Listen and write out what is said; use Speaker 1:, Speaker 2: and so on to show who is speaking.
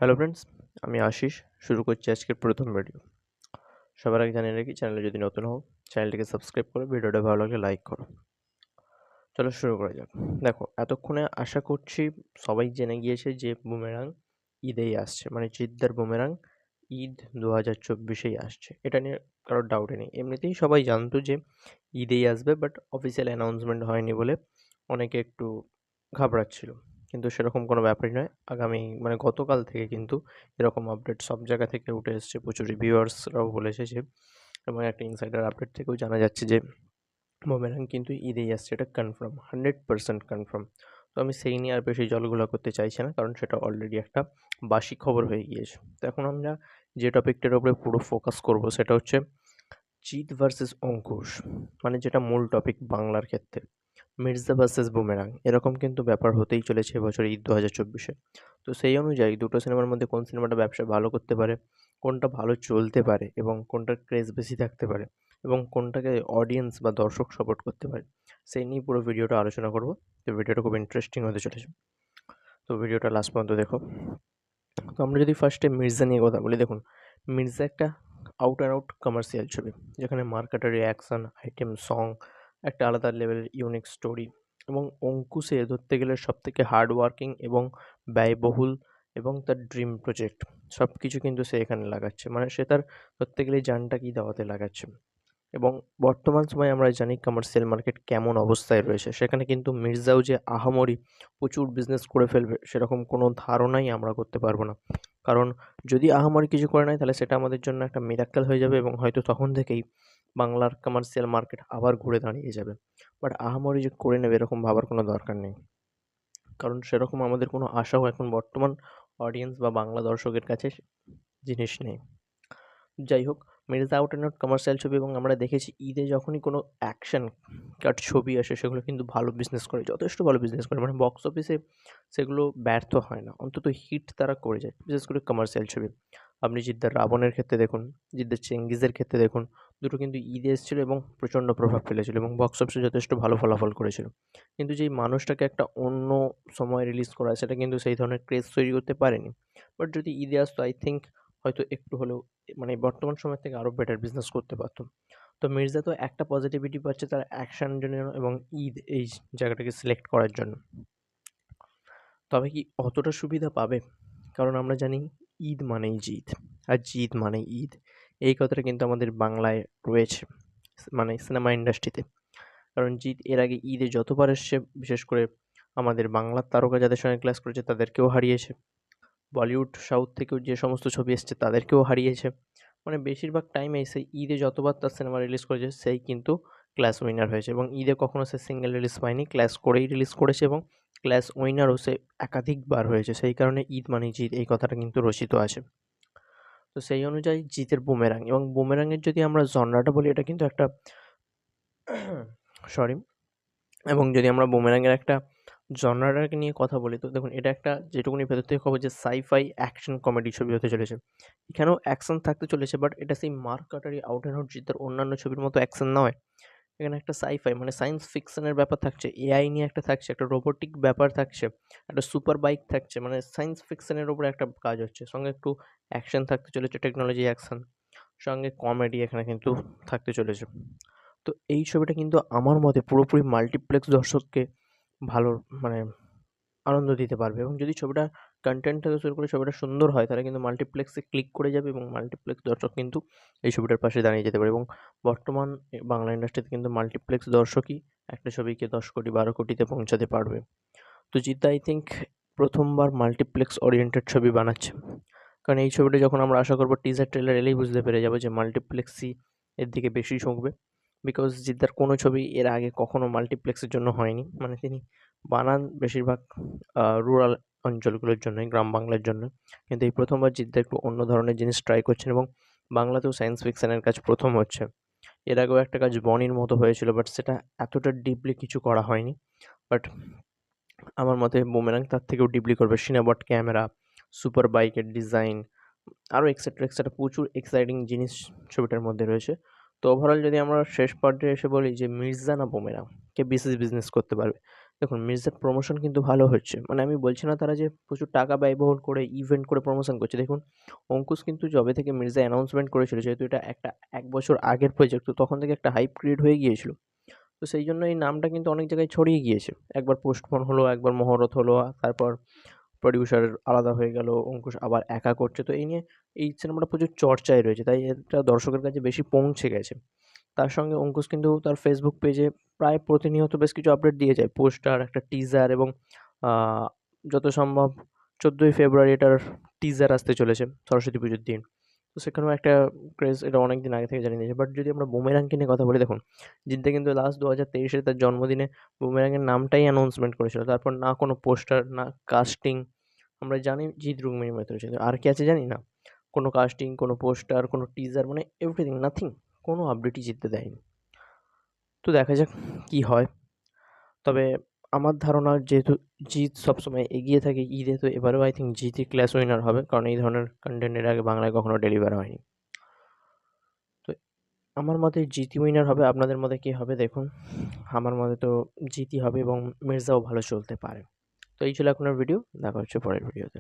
Speaker 1: Hello friends, আমি আশিস। শুরু করছি আজকের প্রথম ভিডিও। সবার আগে জানিয়ে রাখি, চ্যানেলে যদি নতুন হও চ্যানেলটিকে সাবস্ক্রাইব করো, ভিডিওটা ভালো লাগলে লাইক করো। চলো শুরু করা যাক। দেখো, এতক্ষণে আশা করছি সবাই জেনে গিয়েছে যে বুমেরাং ঈদেই আসছে, মানে জিদ্দার বুমেরাং ঈদ 2024-এই আসছে। এটা নিয়ে কারোর ডাউটই নেই। এমনিতেই সবাই জানতো যে ঈদেই আসবে, বাট অফিসিয়াল অ্যানাউন্সমেন্ট হয়নি বলে অনেকে একটু ঘাবড়াচ্ছিল। কিন্তু সেরকম কোনো ব্যাপারই নয়। মানে গতকাল থেকে কিন্তু এরকম আপডেট সব জায়গা থেকে উঠে এসছে। প্রচুর রিভিউয়ার্সরাও বলেছে যে, এবং একটা ইনসাইডার আপডেট থেকেও জানা যাচ্ছে যে বুমেরাং কিন্তু ঈদেই আসছে। এটা কনফার্ম, 100% কনফার্ম। তো আমি সেই নিয়ে আর বেশি জলঘোলা করতে চাইছি না, কারণ সেটা অলরেডি একটা বাসি খবর হয়ে গিয়েছে। তো এখন আমরা যে টপিকটার উপরে পুরো ফোকাস করব সেটা হচ্ছে জিৎ ভার্সেস অঙ্কুশ, মানে যেটা মূল টপিক বাংলার ক্ষেত্রে। মির্জা ভার্সেস বুমেরাং, এরকম কিন্তু ব্যাপার হতেই চলেছে এবছর ঈদ 2024-এ। তো সেই অনুযায়ী দুটো সিনেমার মধ্যে কোন সিনেমাটা ব্যবসা ভালো করতে পারে, কোনটা ভালো চলতে পারে এবং কোনটার ক্রেজ বেশি থাকতে পারে এবং কোনটাকে অডিয়েন্স বা দর্শক সাপোর্ট করতে পারে, সেই নিয়ে পুরো ভিডিওটা আলোচনা করব। তো ভিডিওটা খুব ইন্টারেস্টিং হতে চলেছে। তো ভিডিওটা লাস্ট পর্যন্ত দেখো। তো আমরা যদি ফার্স্টে মির্জা নিয়ে কথা বলি, দেখুন, মির্জা একটা আউট অ্যান্ড আউট কমার্শিয়াল ছবি, যেখানে মার্কেটারি অ্যাকশন, আইটেম সং, একটা আলাদা লেভেলের ইউনিক স্টোরি। এবং অঙ্কুশে ধরতে গেলে সবথেকে হার্ড ওয়ার্কিং এবং ব্যয়বহুল এবং তার ড্রিম প্রজেক্ট সব কিছু কিন্তু সে এখানে লাগাচ্ছে। মানে সে তার ধরতে গেলে জানটাকেই দাওয়াতে লাগাচ্ছে। এবং বর্তমান সময়ে আমরা জানি কমার্শিয়াল মার্কেট কেমন অবস্থায় রয়েছে। সেখানে কিন্তু মির্জাও যে আহামরি প্রচুর বিজনেস করে ফেলবে সেরকম কোনো ধারণাই আমরা করতে পারবো না। কারণ যদি আহামরি কিছু করে নেয় তাহলে সেটা আমাদের জন্য একটা মিরাক্কেল হয়ে যাবে এবং হয়তো তখন থেকেই বাংলার কমার্শিয়াল মার্কেট আবার ঘুরে দাঁড়িয়ে যাবে। বাট আহামরি যে করে নেবে এরকম ভাবার কোনো দরকার নেই। কারণ সেরকম আমাদের কোনো আশাও এখন বর্তমান অডিয়েন্স বা বাংলা দর্শকের কাছে জিনিস নেই। যাই হোক, Mirza out and out commercial ছবি এবং আমরা দেখেছি ঈদে যখনই কোনো অ্যাকশন কাট ছবি আসে সেগুলো কিন্তু ভালো বিজনেস করে, যথেষ্ট ভালো বিজনেস করে। মানে বক্স অফিসে সেগুলো ব্যর্থ হয় না, অন্তত হিট তারা করে যায়, বিশেষ করে কমার্শিয়াল ছবি। আপনি জিদ্দার রাবণের ক্ষেত্রে দেখুন, জিদ্দার চেঙ্গিজের ক্ষেত্রে দেখুন, দুটো কিন্তু ঈদে এসেছিলো এবং প্রচণ্ড প্রভাব ফেলেছিল এবং বক্স অফিসে যথেষ্ট ভালো ফলাফল করেছিল। কিন্তু যেই মানুষটাকে একটা অন্য সময় রিলিজ করা সেটা কিন্তু সেই ধরনের ক্রেজ তৈরি করতে পারেনি। বাট যদি ঈদে আসতো, আই থিঙ্ক হয়তো একটু হলেও মানে বর্তমান সময়ের থেকে আরও বেটার বিজনেস করতে পারতো। তো মির্জা তো একটা পজিটিভিটি পাচ্ছে তার অ্যাকশন জন্য এবং ঈদ এই জায়গাটাকে সিলেক্ট করার জন্য। তবে কি অতটা সুবিধা পাবে? কারণ আমরা জানি ঈদ মানেই জিত, আর জিত মানেই ঈদ। এই কথাটা কিন্তু আমাদের বাংলায় রয়েছে, মানে সিনেমা ইন্ডাস্ট্রিতে। কারণ জিৎ এর আগে ঈদে যতবার এসছে, বিশেষ করে আমাদের বাংলার তারকা যাদের সঙ্গে ক্লাস করেছে তাদেরকেও হারিয়েছে। বলিউড, সাউথ থেকেও যে সমস্ত ছবি এসছে তাদেরকেও হারিয়েছে। মানে বেশিরভাগ টাইমেই সেই ঈদে যতবার তার সিনেমা রিলিজ করেছে সেই কিন্তু ক্লাস উইনার হয়েছে এবং ঈদে কখনো সে সিঙ্গেল রিলিজ পায়নি, ক্লাস করেই রিলিজ করেছে এবং ক্লাস উইনারও সে একাধিকবার হয়েছে। সেই কারণে ঈদ মানেই জিত এই কথাটা কিন্তু রচিত আছে। তো সেই অনুযায়ী জিতের বুমেরাং, এবং বুমেরাংয়ের যদি আমরা জনরাটা বলি, এটা কিন্তু একটা সরি, এবং যদি আমরা বুমেরাংয়ের একটা জনরাটাকে নিয়ে কথা বলি, তো দেখুন, এটা একটা যেটুকুনি ভেতর থেকে খবর যে সাই-ফাই অ্যাকশন কমেডি ছবি হতে চলেছে। এখানেও অ্যাকশন থাকতে চলেছে, বাট এটা সেই মার্ক কাটারি আউট অ্যান্ড আউট জিতের অন্যান্য ছবির মতো অ্যাকশন নয়। এখানে একটা সাই-ফাই মানে সায়েন্স ফিকশনের ব্যাপার থাকছে, এআই নিয়ে একটা থাকছে, একটা রোবোটিক ব্যাপার থাকছে, একটা সুপার বাইক থাকছে, মানে সায়েন্স ফিকশনের উপরে একটা কাজ হচ্ছে। সঙ্গে একটু অ্যাকশন থাকতে চলেছে, টেকনোলজি অ্যাকশন, সঙ্গে কমেডি এখানে কিন্তু থাকতে চলেছে। তো এই ছবিটা কিন্তু আমার মতে পুরোপুরি মাল্টিপ্লেক্স দর্শককে ভালো, মানে আনন্দ দিতে পারবে। এবং যদি ছবিটা কনটেন্ট থেকে শুরু করে ছবিটা সুন্দর হয় তাহলে কিন্তু মাল্টিপ্লেক্সে ক্লিক করে যাবে এবং মাল্টিপ্লেক্স দর্শক কিন্তু এই ছবিটার পাশে দাঁড়িয়ে যেতে পারে। এবং বর্তমান বাংলা ইন্ডাস্ট্রিতে কিন্তু মাল্টিপ্লেক্স দর্শকই একটা ছবিকে ১০ কোটি ১২ কোটিতে পৌঁছাতে পারবে। তো জিৎ আই থিঙ্ক প্রথমবার মাল্টিপ্লেক্স ওরিয়েন্টেড ছবি বানাচ্ছে। কারণ এই ছবিটা যখন আমরা আশা করব টিজার ট্রেলার এলেই বুঝতে পেরে যাবো যে মাল্টিপ্লেক্সই এর দিকে বেশি ঝুঁকবে। বিকজ জিদ্দার কোনো ছবি এর আগে কখনো মাল্টিপ্লেক্সের জন্য হয়নি। মানে তিনি বানান বেশিরভাগ রুরাল অঞ্চলগুলোর জন্যই, গ্রাম বাংলার জন্য। কিন্তু এই প্রথমবার জিদ্দা একটু অন্য ধরনের জিনিস ট্রাই করছেন এবং বাংলাতেও সায়েন্স ফিকশনের কাজ প্রথম হচ্ছে। এর আগেও একটা কাজ বনির মতো হয়েছিল, বাট সেটা এতটা ডিপলি কিছু করা হয়নি। বাট আমার মতে বুমেরাং তার থেকেও ডিপলি করবে। সিনেবট ক্যামেরা, সুপার বাইকের ডিজাইন, আরও এক্সেট্রা, এক্সেট্রা প্রচুর এক্সাইটিং জিনিস ছবিটার মধ্যে রয়েছে। তো ওভারঅল যদি আমরা শেষ পর্যায়ে এসে বলি যে মির্জা না বুমেরাং, কে বেশি বিজনেস করতে পারবে? দেখুন মির্জার প্রমোশন কিন্তু ভালো হচ্ছে। মানে আমি বলছি না তারা যে প্রচুর টাকা ব্যয়বহুল করে ইভেন্ট করে প্রমোশন করছে। দেখুন অঙ্কুশ কিন্তু যবে থেকে মির্জা অ্যানাউন্সমেন্ট করেছিল, যেহেতু এটা একটা ১ বছর আগের প্রজেক্ট, তো তখন থেকে একটা হাইপ ক্রিয়েট হয়ে গিয়েছিল। তো সেই জন্য এই নামটা কিন্তু অনেক জায়গায় ছড়িয়ে গিয়েছে। একবার পোস্টপোন হলো, একবার মহরত হলো, তারপর প্রডিউসার আলাদা হয়ে গেল, অঙ্কুশ আবার একা করছে। তো এই নিয়ে এই সিনেমাটা প্রচুর চর্চায় রয়েছে। তাই এটা দর্শকের কাছে বেশি পৌঁছে গেছে। তার সঙ্গে অঙ্কুশ কিন্তু তার ফেসবুক পেজে প্রায় প্রতিনিয়ত বেশ কিছু আপডেট দিয়ে যায়। পোস্টার, একটা টিজার এবং আ যত সম্ভব ১৪ই ফেব্রুয়ারি এটার টিজার আসতে চলেছে সরস্বতী পুজোর দিন। তো সেখানেও একটা ক্রেজ, এটা অনেকদিন আগে থেকে জানিয়ে দিয়েছে। বাট যদি আমরা বুমেরাংকে নিয়ে কথা বলি, দেখুন জিৎদা কিন্তু লাস্ট ২০২৩ এ তার জন্মদিনে বুমেরাংয়ের নামটাই অ্যানাউন্সমেন্ট করেছিল। তারপর না কোনো পোস্টার, না কাস্টিং। আমরা জানি জিৎ রুক্মিণী মৈত্র রয়েছে। আর কে আছে জানি না। কোনো কাস্টিং, কোনো পোস্টার, কোনো টিজার, মানে এভরিথিং, নাথিং। কোনো আপডেটই জিততে দেয়নি। তো দেখা যাক কি হয়। তবে আমার ধারণা, যেহেতু জিৎ সবসময় এগিয়ে থাকে ঈদে, তো এবারেও আই থিংক জিতই ক্লাস উইনার হবে। কারণ এই ধরনের কনটেন্ট এর আগে বাংলায় কখনো ডেলিভার হয়নি। তো আমার মতে জিতই উইনার হবে। আপনাদের মতে কে হবে দেখুন। আমার মতে তো জিতই হবে এবং মির্জাও ভালো চলতে পারে। তো এই ছিল এখনের ভিডিও। দেখা হচ্ছে পরের ভিডিওতে।